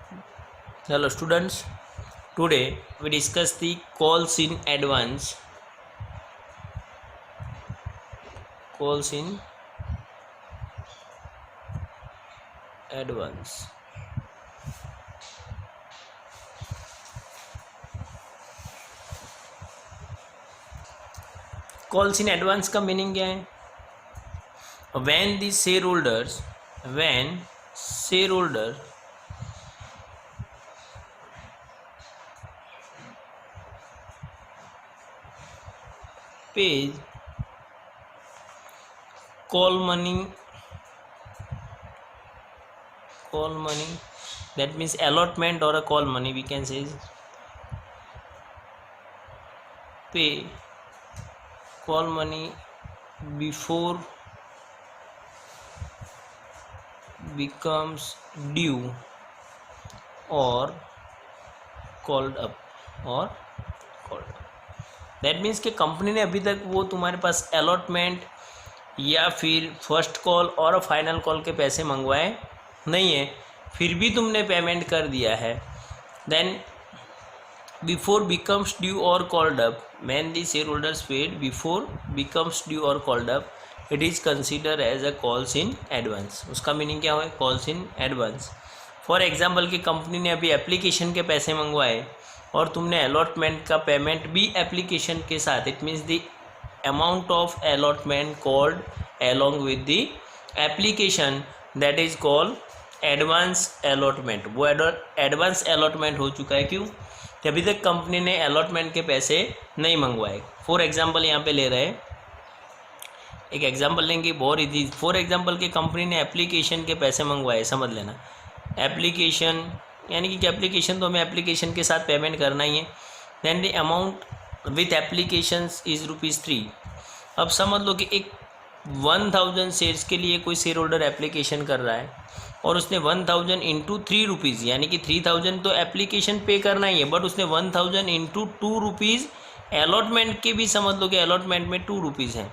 Hello students, today we discuss the calls in advance. Calls in advance. Calls in advance का meaning क्या है? When the shareholders pays call money, that means allotment or a call money, we can say pay call money before becomes due or called up. That means कि company ने अभी तक वो तुम्हारे पास allotment या फिर फर्स्ट कॉल और final call के पैसे मंगवाए नहीं है, फिर भी तुमने पेमेंट कर दिया है. देन बिफोर बिकम्स ड्यू और called up, when the share holders paid before becomes due और called up, it is consider as a calls in advance. उसका मीनिंग क्या है? Calls in advance. For example कि company ने अभी application के पैसे मंगवाए और तुमने अलॉटमेंट का पेमेंट भी एप्लीकेशन के साथ, it means the amount of allotment called along with the application, that is called advance allotment. वो एडवांस अलॉटमेंट हो चुका है. क्यों? कि अभी तक कंपनी ने अलॉटमेंट के पैसे नहीं मंगवाए. फॉर एग्जांपल यहाँ पे ले रहे हैं, एक एग्जांपल लेंगे बहुत इजी. फॉर एग्जांपल कि कंपनी ने एप्लीकेशन के पैसे मंगवाए, समझ लेना. एप्लीकेशन यानी कि एप्लीकेशन तो हमें एप्लीकेशन के साथ पेमेंट करना ही है. Then the amount with application is ₹3. अब समझ लो कि एक 1000 शेयर्स के लिए कोई शेयर होल्डर एप्लीकेशन कर रहा है और उसने 1000 इंटू ₹3 यानी कि 3000 तो एप्लीकेशन पे करना ही है, बट उसने 1000 इंटू ₹2 अलॉटमेंट के भी समझ लो कि अलॉटमेंट में ₹2 हैं.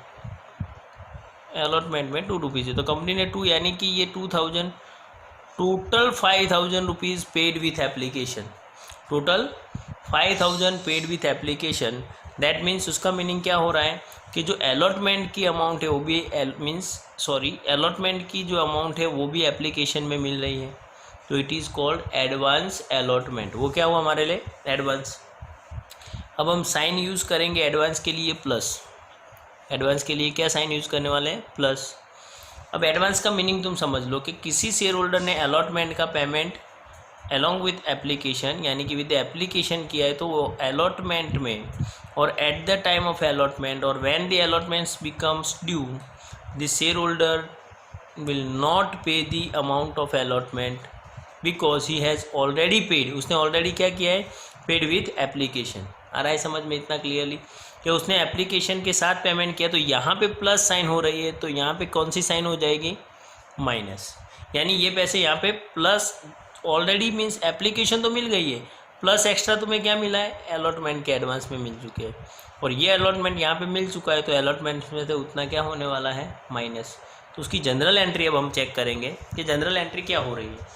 अलॉटमेंट में ₹2 है तो कंपनी ने 2 यानी कि ये 2000, total 5000 rupees paid with application. Total 5000 paid with application. That means उसका मीनिंग क्या हो रहा है कि जो अलॉटमेंट की अमाउंट है वो भी अलॉटमेंट की जो अमाउंट है वो भी एप्लीकेशन में मिल रही है. तो it is called advance allotment. वो क्या हुआ हमारे लिए? एडवांस. अब हम साइन यूज़ करेंगे एडवांस के लिए प्लस. एडवांस के लिए क्या साइन यूज़ करने वाले हैं? प्लस. अब एडवांस का मीनिंग तुम समझ लो कि किसी शेयर होल्डर ने अलॉटमेंट का पेमेंट अलॉन्ग विथ एप्लीकेशन यानी कि विद एप्लीकेशन किया है, तो वो अलॉटमेंट में और at the time of allotment और when the allotments becomes due, the shareholder will not pay the amount of allotment because he has already paid. उसने ऑलरेडी क्या किया है? Paid with application. आ रहा है समझ में इतना क्लियरली कि उसने एप्लीकेशन के साथ पेमेंट किया. तो यहाँ पे प्लस साइन हो रही है, तो यहाँ पे कौन सी साइन हो जाएगी? माइनस. यानी ये पैसे यहाँ पे प्लस ऑलरेडी मीन्स एप्लीकेशन तो मिल गई है, प्लस एक्स्ट्रा तुम्हें क्या मिला है? अलॉटमेंट के एडवांस में मिल चुके हैं. और ये अलॉटमेंट यहाँ पे मिल चुका है, तो अलॉटमेंट में से उतना क्या होने वाला है? माइनस. तो उसकी जनरल एंट्री अब हम चेक करेंगे कि जनरल एंट्री क्या हो रही है.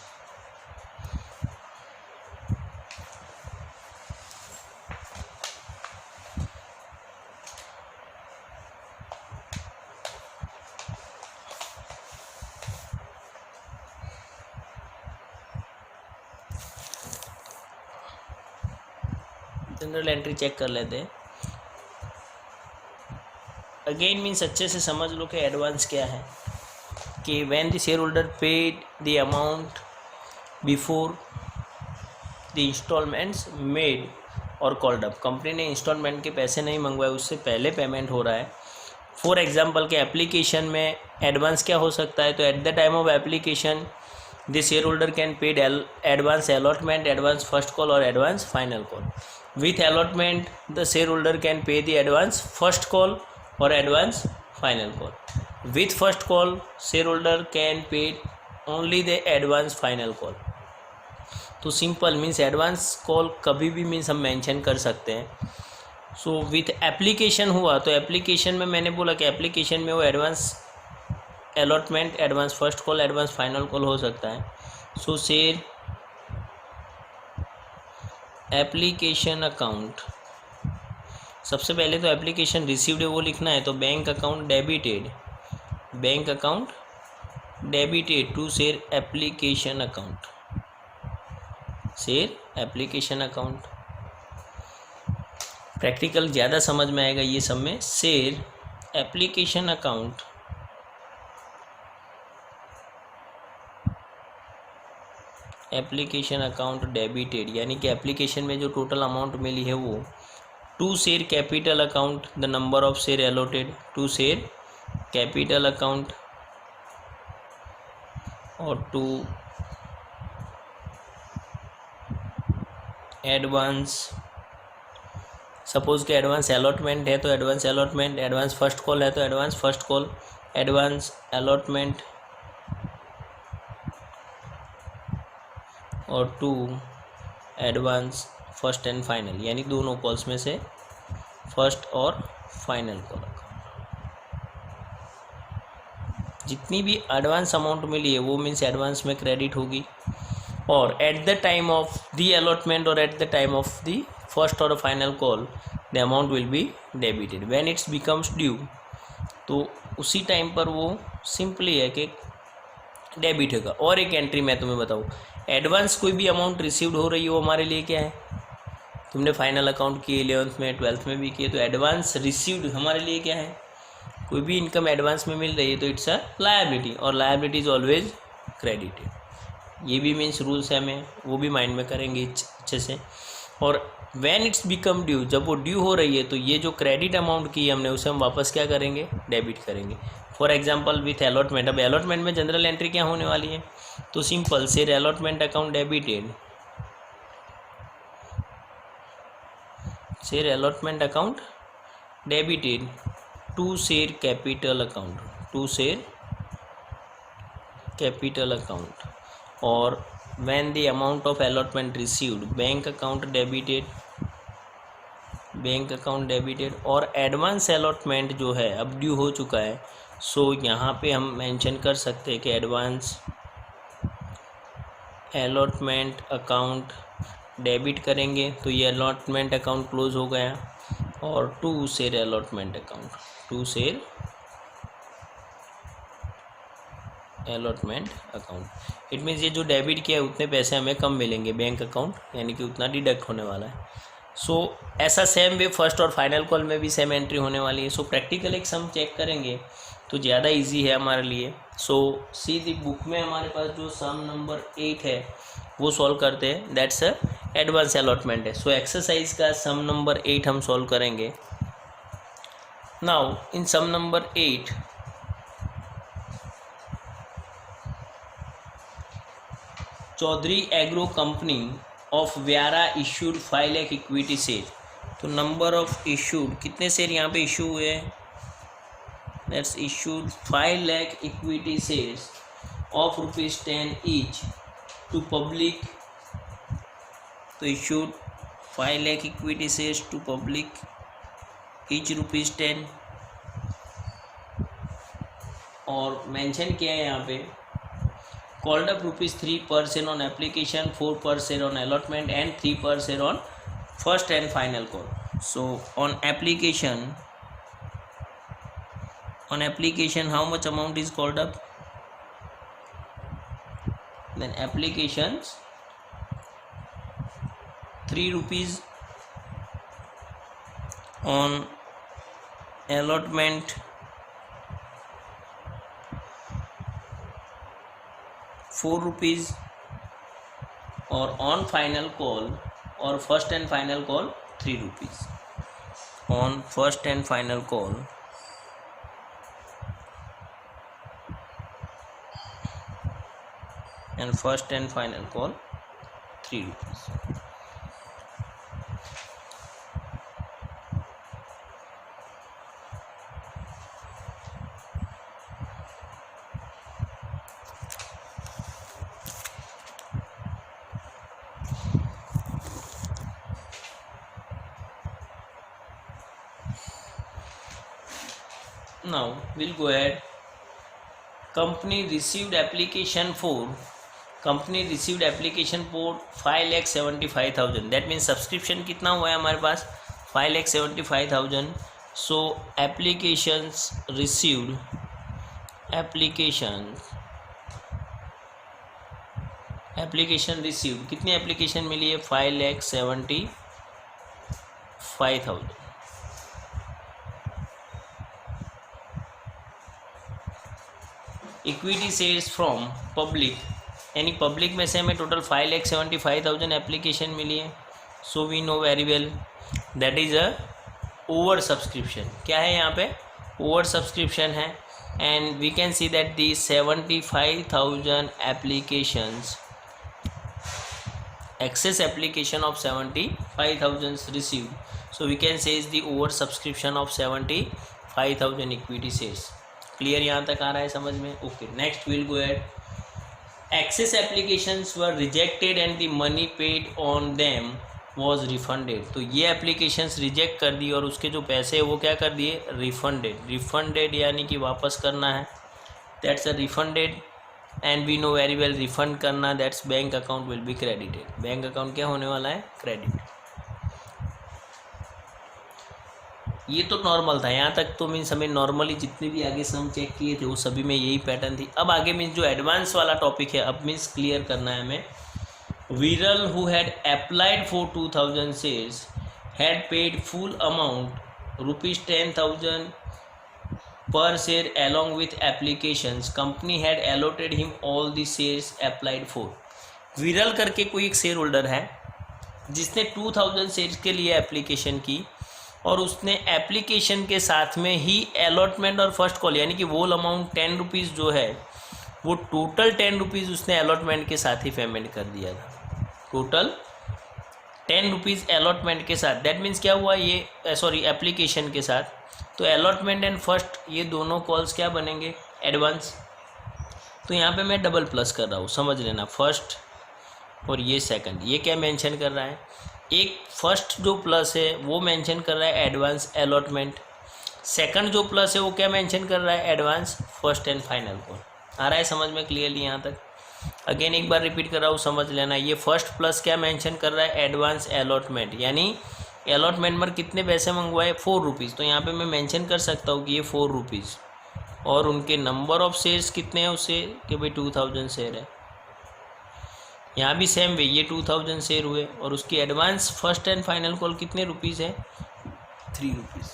जनरल एंट्री चेक कर लेते हैं. अगेन मीन्स अच्छे से समझ लो कि एडवांस क्या है. कि when the shareholder paid the amount before the installments made or called up. Company ने इंस्टॉलमेंट के पैसे नहीं मंगवाए, उससे पहले पेमेंट हो रहा है. फॉर एग्जांपल के एप्लीकेशन में एडवांस क्या हो सकता है? तो at the time of application the shareholder can paid advance allotment, advance first call और advance final call. With allotment, the shareholder can pay the advance first call or advance final call. With first call, shareholder can pay only the advance final call. तो simple means advance call कभी भी means हम mention कर सकते हैं. So with application हुआ तो application में मैंने बोला कि एप्लीकेशन में वो advance allotment, advance first call, advance final call हो सकता है. सो शेयर एप्लीकेशन अकाउंट, सबसे पहले तो एप्लीकेशन रिसीव्ड है वो लिखना है, तो bank account debited, bank account debited to share application account, share application account. Practical ज़्यादा समझ में आएगा ये सब में। Share application account application account debited, यानी कि एप्लीकेशन में जो टोटल अमाउंट मिली है वो to share capital account the number of share allotted, to share capital account और टू एडवांस, सपोज कि एडवांस अलॉटमेंट है तो advance allotment, advance first call है तो advance first call, advance allotment और to advance first and final, यानी दोनों calls में से फर्स्ट और फाइनल कॉल। जितनी भी एडवांस अमाउंट मिली है वो मीन्स एडवांस में क्रेडिट होगी, और at the time of the allotment और at the time of the first और final call the amount will be debited when it's becomes due, तो उसी टाइम पर वो सिंपली है कि डेबिट होगा। और एक एंट्री मैं तुम्हें बताऊँ, एडवांस कोई भी अमाउंट रिसीव्ड हो रही है वो हमारे लिए क्या है, तुमने फाइनल अकाउंट किए 11th में 12th में भी किए, तो एडवांस रिसीव्ड हमारे लिए क्या है, कोई भी इनकम एडवांस में मिल रही है तो इट्स अ लायबिलिटी, और लायबिलिटी इज ऑलवेज क्रेडिटेड। ये भी मीन्स रूल्स है, हमें वो भी माइंड में करेंगे अच्छे से। और व्हेन इट्स बिकम ड्यू, जब वो ड्यू हो रही है तो ये जो क्रेडिट अमाउंट की हमने उसे हम वापस क्या करेंगे, डेबिट करेंगे। फॉर एग्जांपल विथ अलॉटमेंट, अब अलॉटमेंट में जनरल एंट्री क्या होने वाली है, तो simple share allotment account debited, share allotment account debited to share capital account, to share capital account, और when the amount of allotment received bank account debited, bank account debited, और advance allotment जो है अब due हो चुका है, सो यहाँ पे हम मेंशन कर सकते हैं कि एडवांस अलॉटमेंट अकाउंट डेबिट करेंगे, तो ये अलॉटमेंट अकाउंट क्लोज हो गया, और to share allotment account, to share allotment account. It means ये जो डेबिट किया है उतने पैसे हमें कम मिलेंगे बैंक अकाउंट, यानी कि उतना डिडक्ट होने वाला है। सो ऐसा सेम वे फर्स्ट और फाइनल कॉल में भी सेम एंट्री होने वाली है। सो प्रैक्टिकल एक सम चेक करेंगे तो ज़्यादा इजी है हमारे लिए। सो सी दी बुक में हमारे पास जो सम नंबर 8 है वो सॉल्व करते हैं, दैट्स एडवांस अलॉटमेंट है। सो एक्सरसाइज का सम नंबर 8 हम सॉल्व करेंगे। Now in some number 8 Chaudhary agro company of Vyara issued 5 lakh equity share, तो नंबर ऑफ इशूड कितने शेयर यहाँ पे इशू हुए हैं, that's issued 5 lakh equity shares of ₹10 each to public, तो issued 5 lakh equity shares to public each ₹10, और मेंशन किया है यहाँ पे called up ₹3 on application, 4% on allotment and 3% on first and final call. So on application how much amount is called up, then applications ₹3 on allotment 4 rupees, और on final call और first and final call 3 rupees, on first and final call and first and final call 3 rupees. Now we'll go ahead. Company received application for company received application for 5,75,000, that means subscription कितना हुआ है हमारे पास 5,75,000. So applications received, application received, कितनी application मिली है 5,75,000. Equity shares from public, यानी public में से हमें टोटल 5,75,000 एप्लीकेशन मिली है. So we know very well that is a over subscription. क्या है यहाँ पे ओवर सब्सक्रिप्शन है. And we can see that the 75,000 applications, excess application of 75,000 received, so we can say is the over subscription of 75,000 equity shares. Clear यहाँ तक आ रहा है समझ में. Okay, next will go at. excess applications were rejected and the money paid on them was refunded. तो ये applications reject कर दी और उसके जो पैसे वो क्या कर दिए रिफंडेड यानी कि वापस करना है. That's a refunded. And we know very well refund करना that's bank account will be credited. Bank account क्या होने वाला है क्रेडिट. ये तो नॉर्मल था यहाँ तक. तो मीन्स हमें नॉर्मली जितने भी आगे सम चेक किए थे वो सभी में यही पैटर्न थी. अब आगे मीन्स जो एडवांस वाला टॉपिक है अब मीन्स क्लियर करना है हमें. वीरल who had applied for 2,000 shares had paid full amount ₹10,000 per share along with applications. Company had allotted him all the shares applied for. विरल करके कोई एक शेयर होल्डर है जिसने 2,000 शेयर्स के लिए एप्लीकेशन की और उसने एप्लीकेशन के साथ में ही अलॉटमेंट और फर्स्ट कॉल यानी कि वो अमाउंट 10 रुपीज़ जो है वो टोटल 10 रुपीज़ उसने अलॉटमेंट के साथ ही पेमेंट कर दिया था. टोटल 10 रुपीज़ अलॉटमेंट के साथ. दैट मीन्स क्या हुआ ये सॉरी एप्लीकेशन के साथ. तो अलॉटमेंट एंड फर्स्ट ये दोनों कॉल्स क्या बनेंगे एडवांस. तो यहाँ पे मैं डबल प्लस कर रहा हूँ समझ लेना. फर्स्ट और ये सेकंड ये क्या मेंशन कर रहा है. एक फर्स्ट जो प्लस है वो मेंशन कर रहा है एडवांस अलॉटमेंट. सेकंड जो प्लस है वो क्या मेंशन कर रहा है advance first and final call. आ रहा है समझ में क्लियरली यहाँ तक. अगेन एक बार रिपीट कर रहा हूँ समझ लेना. ये फर्स्ट प्लस क्या मेंशन कर रहा है एडवांस अलॉटमेंट यानी अलॉटमेंट पर कितने पैसे मंगवाए 4 रुपीज़. तो यहाँ पे मैं मेंशन कर सकता हूँ कि ये 4 रुपीज़ और उनके नंबर ऑफ शेयर्स कितने हैं उससे कि भाई 2,000 शेयर है. यहाँ भी सेम वे ये 2,000 शेयर हुए और उसकी advance first and final call कितने रुपीज़ है 3 रुपीज़.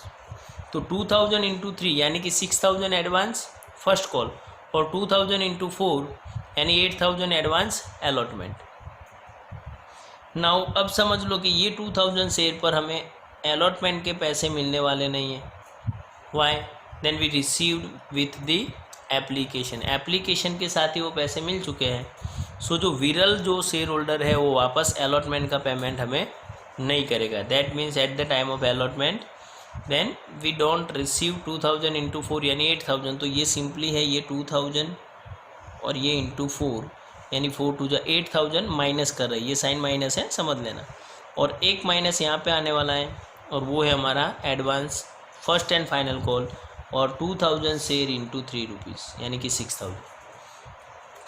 तो 2,000 इंटू 3 यानी कि 6,000 एडवांस फर्स्ट कॉल और 2,000 इंटू 4 यानी 8,000 एडवांस अलॉटमेंट. नाउ अब समझ लो कि ये 2,000 शेयर पर हमें अलॉटमेंट के पैसे मिलने वाले नहीं हैं. Why then we received with the application. Application के साथ ही वो पैसे मिल चुके हैं. सो जो विरल जो शेयर होल्डर है वो वापस अलॉटमेंट का पेमेंट हमें नहीं करेगा. That means at the time of allotment then we don't receive 2,000 into 4 यानी 8,000. तो ये सिंपली है ये 2,000 और ये इंटू 4 यानी 4 टू जा 8,000 माइनस कर रहा है. ये साइन माइनस है समझ लेना. और एक माइनस यहाँ पे आने वाला है और वो है हमारा advance first and final call और 2,000 शेयर इंटू 3 रुपीज़ यानी कि 6,000.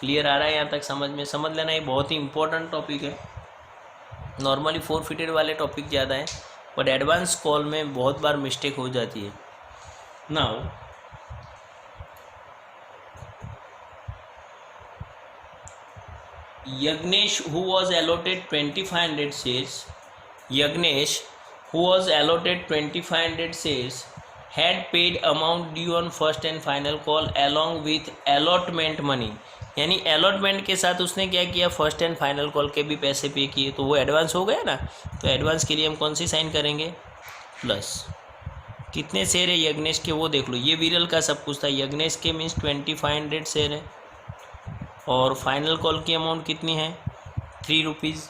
क्लियर आ रहा है यहाँ तक समझ में. समझ लेना ये बहुत ही इंपॉर्टेंट टॉपिक है. नॉर्मली फोरफिटेड वाले टॉपिक ज़्यादा है बट एडवांस कॉल में बहुत बार मिस्टेक हो जाती है. Now Yagnesh who was allotted 2,500 shares, Yagnesh who was allotted 2,500 shares had paid amount due on first and final call along with allotment money. यानी allotment के साथ उसने क्या किया फर्स्ट एंड फाइनल कॉल के भी पैसे पे किए. तो वो एडवांस हो गया ना. तो एडवांस के लिए हम कौन सी साइन करेंगे प्लस. कितने शेयर है यज्ञेश के वो देख लो. ये विरल का सब कुछ था. यज्ञेश के मीन्स 2,500 शेयर है और फाइनल कॉल की अमाउंट कितनी है 3 रुपीज़.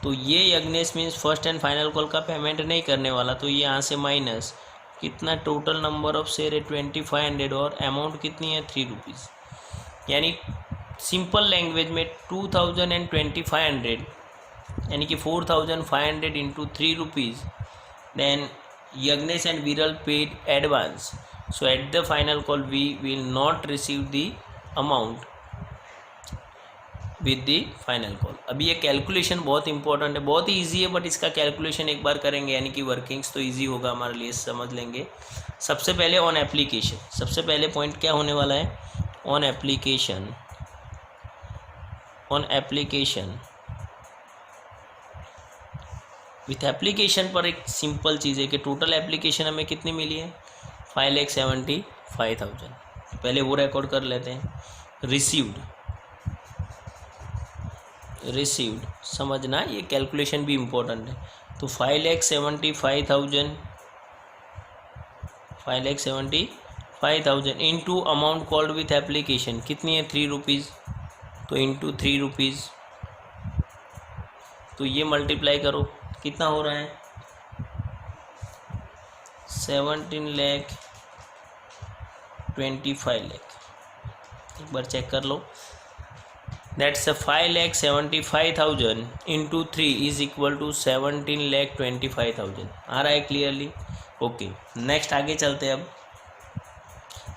तो ये Yagnesh means first and final call का पेमेंट नहीं करने वाला. तो ये यहाँ से माइनस कितना टोटल नंबर ऑफ शेयर है 2,500 और अमाउंट कितनी है 3 रुपीज़. यानी सिंपल लैंग्वेज में 2,000 एंड 2,500 यानी कि 4,500 into 3 rupees. Then Yagnesh and Viral paid advance. So at the final call we will not receive the amount with the final call. अभी ये कैलकुलेशन बहुत इंपॉर्टेंट है, बहुत ही ईजी है, बट इसका कैलकुलेशन एक बार करेंगे यानी कि वर्किंग्स तो ईजी होगा हमारे लिए, समझ लेंगे। सबसे पहले ऑन एप्लीकेशन, सबसे पहले पॉइंट क्या होने वाला है, on application, on application with application पर एक सिंपल चीज़ है कि टोटल एप्लीकेशन हमें कितनी मिली है, 5,75,000। पहले वो रिकॉर्ड कर लेते हैं। रिसीव्ड समझना, ये कैलकुलेशन भी इम्पोर्टेंट है। तो 5,75,000 into amount called with application कितनी है, 3 रुपीज़, तो इंटू 3 रुपीज़, तो ये मल्टीप्लाई करो, कितना हो रहा है, 17,25,00,000। एक बार चेक कर लो, that's 5,75,000 into 3 is equal to 17,25,000। आ रहा है क्लियरली? ओके, नेक्स्ट आगे चलते हैं। अब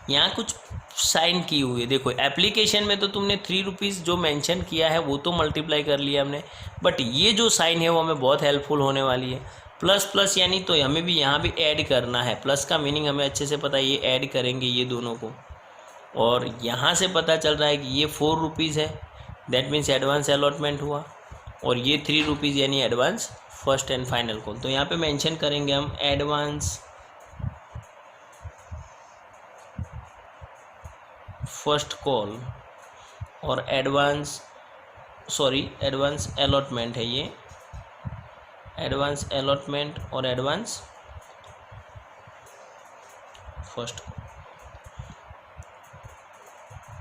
यहाँ कुछ साइन की हुई है, देखो एप्लीकेशन में तो तुमने 3 रुपीज़ जो मेंशन किया है वो तो मल्टीप्लाई कर लिया हमने, बट ये जो साइन है वो हमें बहुत हेल्पफुल होने वाली है। प्लस प्लस यानी तो हमें भी यहाँ भी ऐड करना है, प्लस का मीनिंग हमें अच्छे से पता है, ये ऐड करेंगे ये दोनों को, और यहाँ से पता चल रहा है कि ये 4 रुपीज़ है, दैट मीन्स एडवांस अलॉटमेंट हुआ, और ये 3 रुपीज़ यानी advance first and final call. तो यहाँ पे मेंशन करेंगे हम एडवांस फर्स्ट कॉल और एडवांस अलॉटमेंट है, ये एडवांस अलॉटमेंट और एडवांस फर्स्ट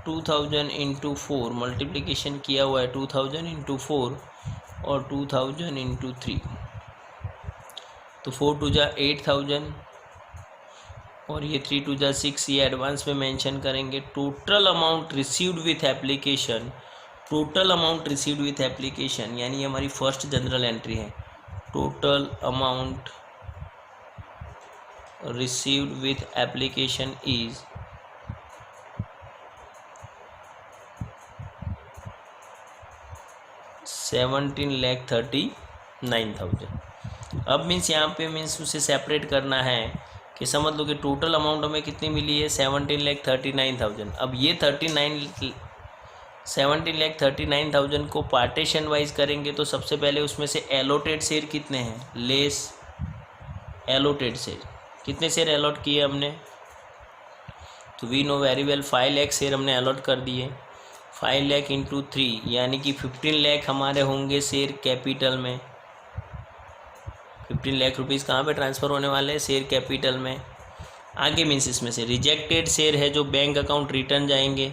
2000 इंटू 4 मल्टीप्लिकेशन किया हुआ है, 2000 इंटू 4 और 2000 इंटू 3, तो 4 टू जा 8,000 और ये 3 टू जा 6, ये एडवांस में मेंशन करेंगे। Total amount received with application, total amount received with application यानी ये हमारी फर्स्ट जनरल एंट्री है, total amount received with application is 17,39,000। अब मीन्स यहाँ पे मीन्स उसे सेपरेट करना है कि समझ लो कि टोटल अमाउंट हमें कितनी मिली है, 17,39,000। अब ये 17,39,000 को पार्टीशन वाइज करेंगे तो सबसे पहले उसमें से एलोटेड शेयर कितने हैं, लेस एलोटेड शेयर, कितने शेयर अलॉट किए हमने, तो we know very well 5 lakh share हमने अलॉट कर दिए। 5 लाख इंटू 3 यानी कि 15 लाख हमारे होंगे शेयर कैपिटल में। 15 लाख रुपीज़ कहाँ पे ट्रांसफ़र होने वाले हैं, शेयर कैपिटल में। आगे मीन्स इसमें से रिजेक्टेड शेयर है जो बैंक अकाउंट रिटर्न जाएंगे,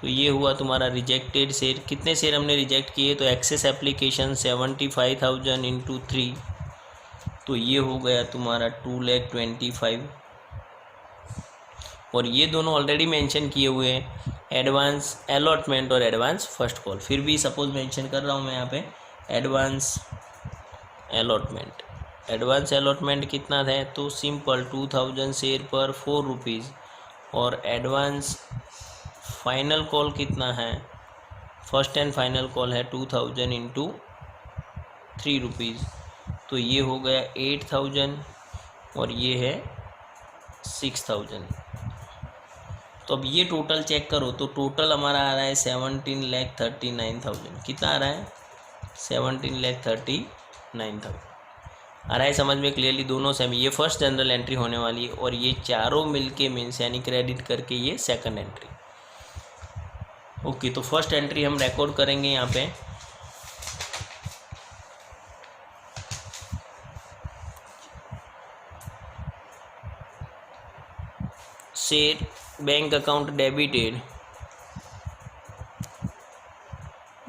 तो ये हुआ तुम्हारा रिजेक्टेड शेयर। कितने शेयर हमने रिजेक्ट किए, तो एक्सेस एप्लीकेशन 75,000 इंटू 3, तो ये हो गया तुम्हारा 2,25,000। और ये दोनों ऑलरेडी मेंशन किए हुए हैं, एडवांस अलॉटमेंट और एडवांस फर्स्ट कॉल। फिर भी सपोज मेंशन कर रहा हूँ मैं यहाँ पे एडवांस अलॉटमेंट। एडवांस अलॉटमेंट कितना है, तो सिंपल 2000 शेयर पर 4 रुपीज़, और एडवांस फाइनल कॉल कितना है, फर्स्ट एंड फाइनल कॉल है 2000 इंटू 3 रुपीज़, तो ये हो गया 8,000 और ये है 6,000। तो अब ये टोटल चेक करो, तो टोटल हमारा आ रहा है 17,39,000। कितना आ रहा है, 17,39,000 आ रहा है। समझ में क्लियरली दोनों सेम। ये फर्स्ट जनरल एंट्री होने वाली है और ये चारों मिलके मीन्स यानी क्रेडिट करके ये सेकंड एंट्री। ओके, तो फर्स्ट एंट्री हम रिकॉर्ड करेंगे यहाँ पे। Share bank account debited,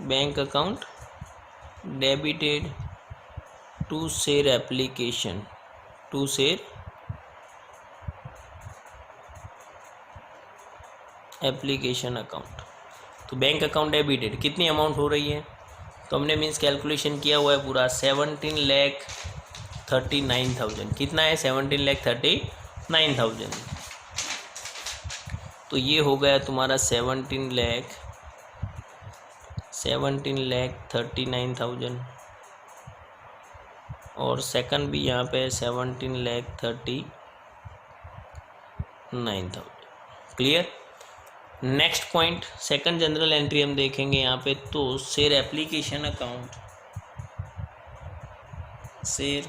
bank account debited to share application, to share application account. तो बैंक अकाउंट डेबिटेड कितनी अमाउंट हो रही है, तो हमने मीन्स कैलकुलेशन किया हुआ है पूरा 17,39,000। कितना है, 17,39,000। तो ये हो गया तुम्हारा 17,39,000 17,39,000 और सेकंड भी यहाँ पे 17,39,000। Clear. Next point, second general entry हम देखेंगे यहाँ पे। तो share application account, share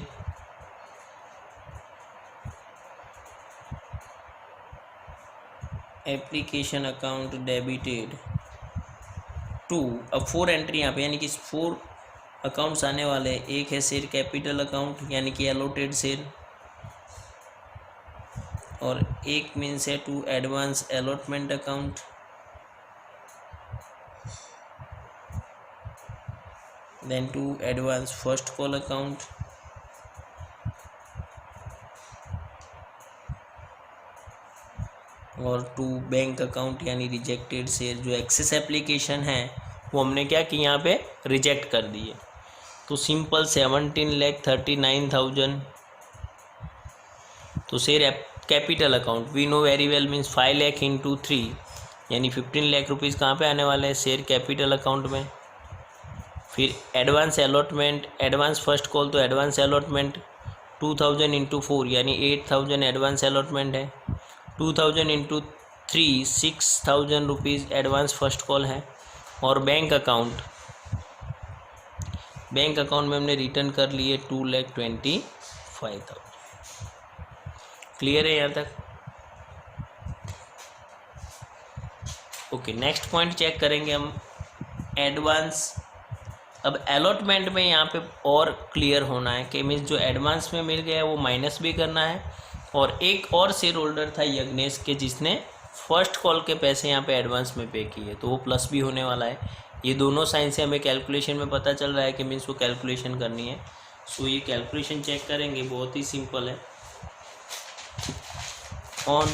application account debited to, अब 4 एंट्री यहाँ पे, यानी कि 4 अकाउंट्स आने वाले हैं। एक है शेयर कैपिटल अकाउंट यानी कि एलोटेड शेयर, और एक मीन्स है to advance allotment account, then to advance first call account, और टू बैंक अकाउंट यानी रिजेक्टेड शेयर। जो एक्सेस एप्लीकेशन है वो हमने क्या कि यहाँ पे रिजेक्ट कर दिए। तो सिंपल 17,39,000। तो share capital account we know very well means 5 lakh into 3 यानी 15 लाख रुपीज़ कहाँ पे आने वाले हैं, शेयर कैपिटल अकाउंट में। फिर advance allotment, advance first call, तो एडवांस अलॉटमेंट 2000 इंटू 4 यानी 8000 एडवांस अलॉटमेंट है। 2000 into 3 6000 rupees advance first call है। और बैंक अकाउंट, बैंक अकाउंट में हमने रिटर्न कर लिए 2,25,000। क्लियर है यहाँ तक? ओके, नेक्स्ट पॉइंट चेक करेंगे हम, एडवांस। अब अलॉटमेंट में यहाँ पे और क्लियर होना है कि मीन्स जो एडवांस में मिल गया है वो माइनस भी करना है। और एक और शेयर होल्डर था यज्ञेश के, जिसने फर्स्ट कॉल के पैसे यहाँ पे एडवांस में पे किए, तो वो प्लस भी होने वाला है। ये दोनों साइन से हमें कैलकुलेशन में पता चल रहा है कि मीन्स वो कैलकुलेशन करनी है। सो ये कैलकुलेशन चेक करेंगे, बहुत ही सिंपल है। ऑन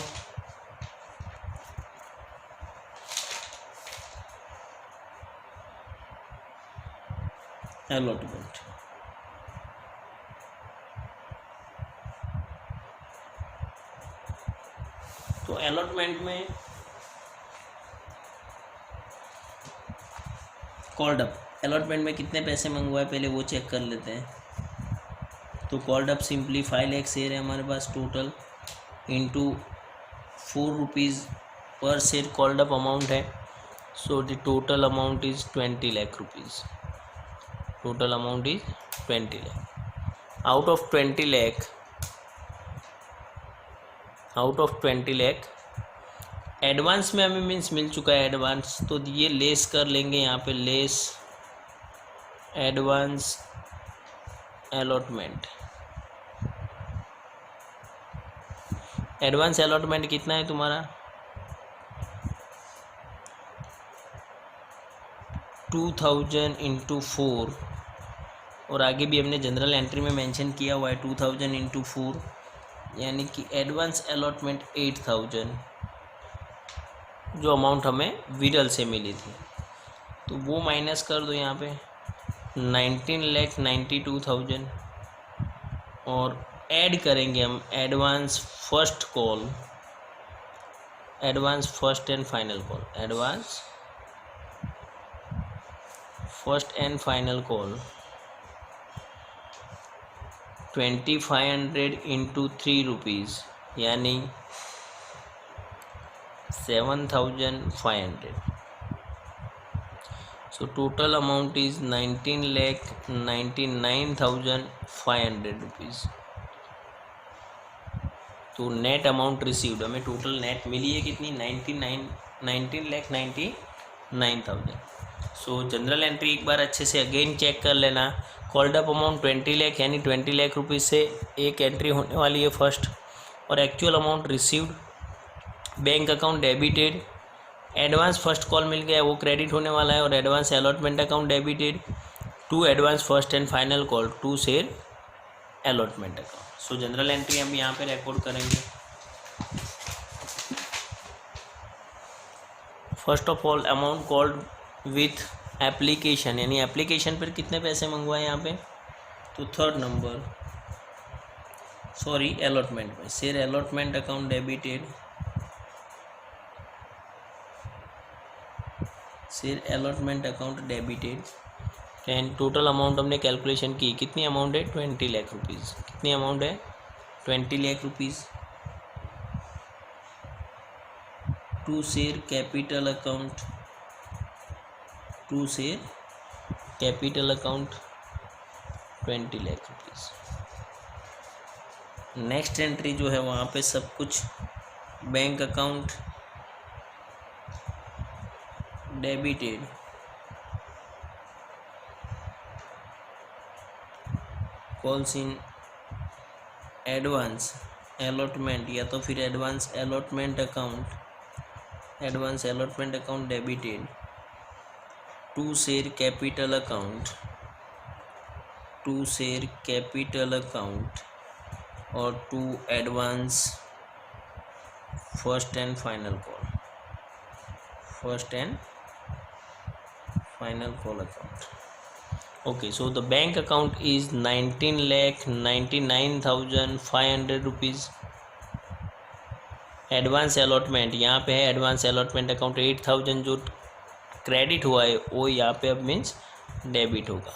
अलॉटमेंट, तो अलॉटमेंट में कॉल्ड अप, अलॉटमेंट में कितने पैसे मंगवाए पहले वो चेक कर लेते हैं। तो called up simply 5 lakh share है हमारे पास टोटल, इंटू 4 रुपीज़ पर शेयर कॉल्ड अप अमाउंट है। So the total amount is 20 lakh rupees. Total amount is 20 lakh. Out of 20 lakh advance में हमें मीन्स मिल चुका है एडवांस, तो ये लेस कर लेंगे यहाँ पे, less advance allotment. Advance allotment कितना है तुम्हारा, 2000 इंटू 4, और आगे भी हमने जनरल एंट्री में मेंशन किया हुआ है 2000 इंटू 4 यानी कि एडवांस अलॉटमेंट 8000, जो अमाउंट हमें विरल से मिली थी। तो वो माइनस कर दो यहाँ पे 19,92,000, और ऐड करेंगे हम advance first call, advance first and final call, advance first and final call 2500 into 3 rupees यानी 7,500। So total amount is 19,99,500 rupees. तो नेट अमाउंट रिसीव्ड, हमें टोटल नेट मिली है कितनी, 19,99,000। सो जनरल एंट्री एक बार अच्छे से अगेन चेक कर लेना। कॉल्ड अप अमाउंट 20 लाख यानी 20 लाख रुपीज़ से एक एंट्री होने वाली है फर्स्ट, और actual amount received, bank account debited, advance first call मिल गया वो क्रेडिट होने वाला है, और advance allotment account debited to advance first and final call to share allotment account. So general entry हम यहाँ पे रिकॉर्ड करेंगे। First of all amount called with application, यानी एप्लीकेशन पर कितने पैसे मंगवाए यहाँ पे, तो थर्ड नंबर, सॉरी अलॉटमेंट में, share allotment account debited, share allotment account debited. And total amount हमने कैलकुलेशन की, कितनी अमाउंट है 20 लाख रुपीज़। कितनी अमाउंट है 20 lakh rupees. To share capital account, to share capital account 20 lakh rupees. Next entry जो है वहाँ पे सब कुछ bank account debited, calls in advance allotment या तो फिर advance allotment account, advance allotment account debited. To share capital account, to share capital account और to advance first and final call, first and final call account. Okay, so the bank account is 19,99,500 rupees. Advance allotment यहाँ पे है, advance allotment account 8,000 जो credit हुआ है वो यहाँ पे अब मीन्स डेबिट होगा।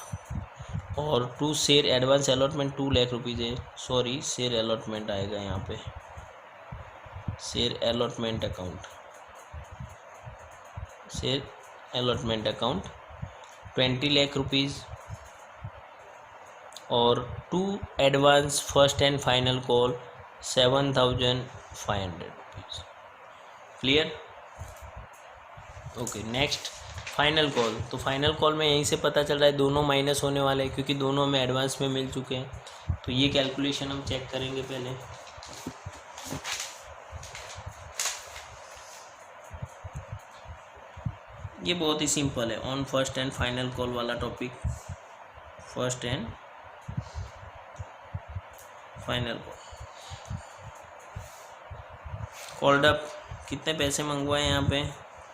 और to share advance allotment 2 lakh rupees है, सॉरी शेयर अलॉटमेंट आएगा यहाँ पे, share allotment account, share allotment account 20 lakh rupees. और to advance first and final call 7,500 rupees. Clear? Okay, next final call. तो फाइनल कॉल में यहीं से पता चल रहा है दोनों माइनस होने वाले हैं क्योंकि दोनों हमें एडवांस में मिल चुके हैं। तो ये कैलकुलेशन हम चेक करेंगे पहले। ये बहुत ही सिंपल है, on first and final call वाला topic, first and final call. Called up कितने पैसे मंगवाए यहाँ पे,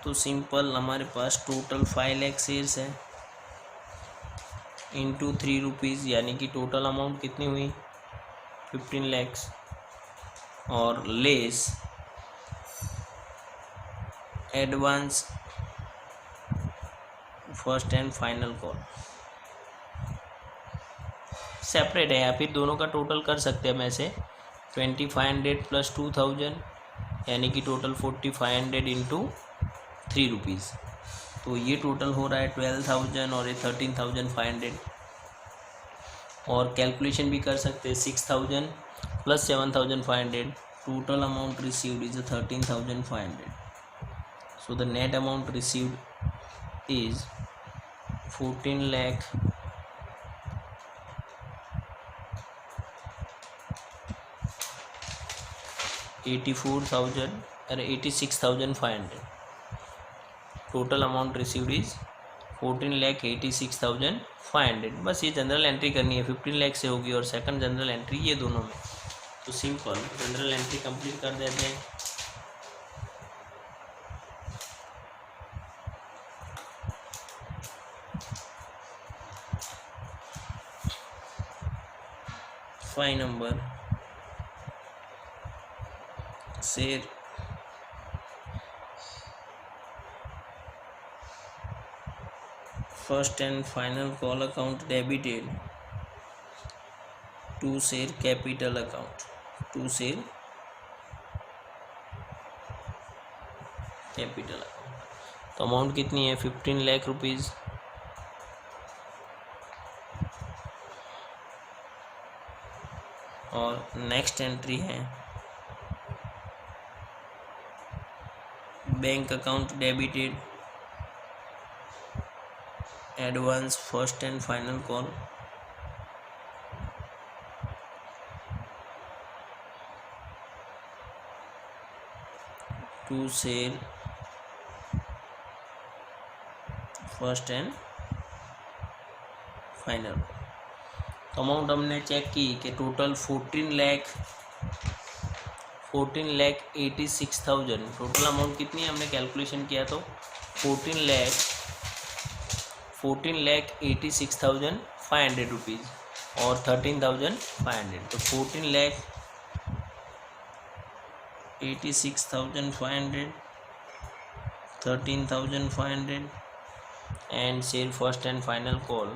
तो सिंपल हमारे पास टोटल 5 लाख शेयर्स है इंटू 3 रुपीज़, यानी कि टोटल अमाउंट कितनी हुई 15 लैक्स और less advance first and final call. Separate है या फिर दोनों का टोटल कर सकते हैं हम ऐसे 2500 प्लस 2000 यानी कि टोटल 4500 इंटू 3 रुपीज़। तो ये टोटल हो रहा है 12,000 और ये 13,500। और कैलकुलेशन भी कर सकते हैं 6,000 plus 7,500, total amount received is 13,500। So the net amount received is 14 lakh 86,500। Total amount received is 14,86,500। बस ये जनरल एंट्री करनी है, 15 लाख से होगी और सेकंड जनरल एंट्री ये दोनों में। तो सिंपल जनरल एंट्री कंप्लीट कर देते हैं। File number share first and final call account debited to share capital account, to share capital account. तो अमाउंट कितनी है 15 लाख रुपीज़। और नेक्स्ट एंट्री है bank account debited advance first and final call to share first and final. तो amount हमने check की कि total 14,86,000 total amount कितनी है, हमने कैलकुलेशन किया तो 14,86,500 रुपीज़ और 13,500। तो 14,86,500 13,500 and share first and final call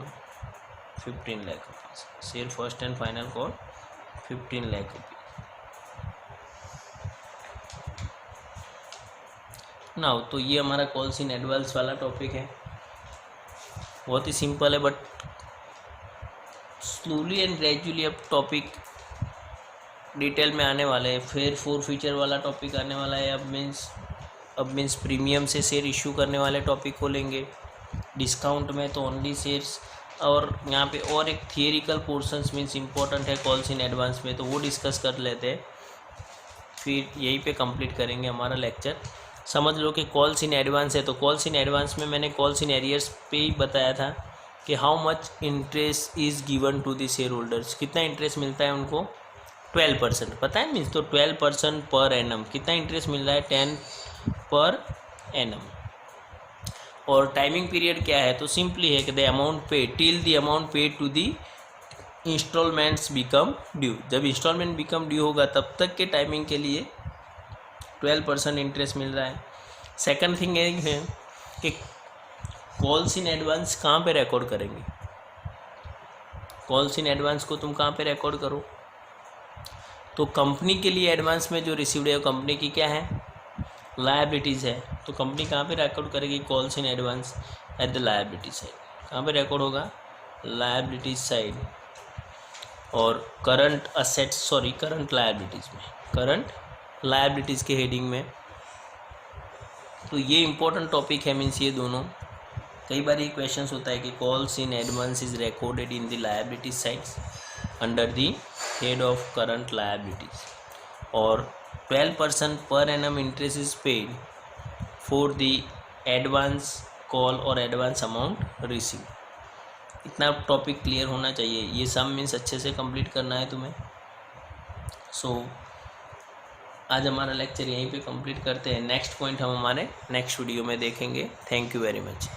15 lakh rupees. Share first and final call 15 lakh rupees. Now तो ये हमारा कॉल्स इन एडवांस वाला टॉपिक है, बहुत ही सिंपल है, बट स्लोली एंड ग्रेजुअली अब टॉपिक डिटेल में आने वाले हैं। फिर 4 फीचर वाला टॉपिक आने वाला है। अब मीन्स प्रीमियम से शेयर इशू करने वाले टॉपिक को लेंगे। डिस्काउंट में तो ओनली शेयर्स, और यहाँ पे और एक थियरिकल पोर्शंस मीन्स इम्पोर्टेंट है कॉल्स इन एडवांस में, तो वो डिस्कस कर लेते हैं। फिर यहीं पे कंप्लीट करेंगे हमारा लेक्चर। समझ लो कि कॉल्स इन एडवांस है, तो कॉल्स इन एडवांस में मैंने कॉल्स इन एरियर्स पे ही बताया था कि how much interest is given to the share holders, कितना इंटरेस्ट मिलता है उनको, 12% पता है मीन्स, तो 12% पर एनम, कितना इंटरेस्ट मिल रहा है, 10 पर एनम। और टाइमिंग पीरियड क्या है, तो सिंपली है कि the amount paid till the amount paid to the instalments become due, जब इंस्टॉलमेंट बिकम ड्यू होगा तब तक के टाइमिंग के लिए 12% इंटरेस्ट मिल रहा है। सेकंड थिंग ये है कि कॉल्स इन एडवांस कहाँ पे रिकॉर्ड करेंगे, कॉल्स इन एडवांस को तुम कहाँ पे रिकॉर्ड करो, तो कंपनी के लिए एडवांस में जो रिसीव्ड है वो कंपनी की क्या है, लायबिलिटीज़ है। तो कंपनी कहाँ पे रिकॉर्ड करेगी calls in advance, at the liability side. कहाँ पे रिकॉर्ड होगा, लायबिलिटीज साइड। और current assets, sorry current liabilities में, करंट लायबिलिटीज़ के हेडिंग में। तो ये इंपॉर्टेंट टॉपिक है मीन्स ये दोनों। कई बार ये क्वेश्चंस होता है कि calls in advance is recorded in the liability sides under the head of current liabilities, और 12% per annum interest is paid for the advance call और एडवांस अमाउंट रिसीव। इतना टॉपिक क्लियर होना चाहिए। ये सम मीन्स अच्छे से कंप्लीट करना है तुम्हें। सो आज हमारा लेक्चर यहीं पे कंप्लीट करते हैं। नेक्स्ट पॉइंट हम हमारे नेक्स्ट वीडियो में देखेंगे। Thank you very much.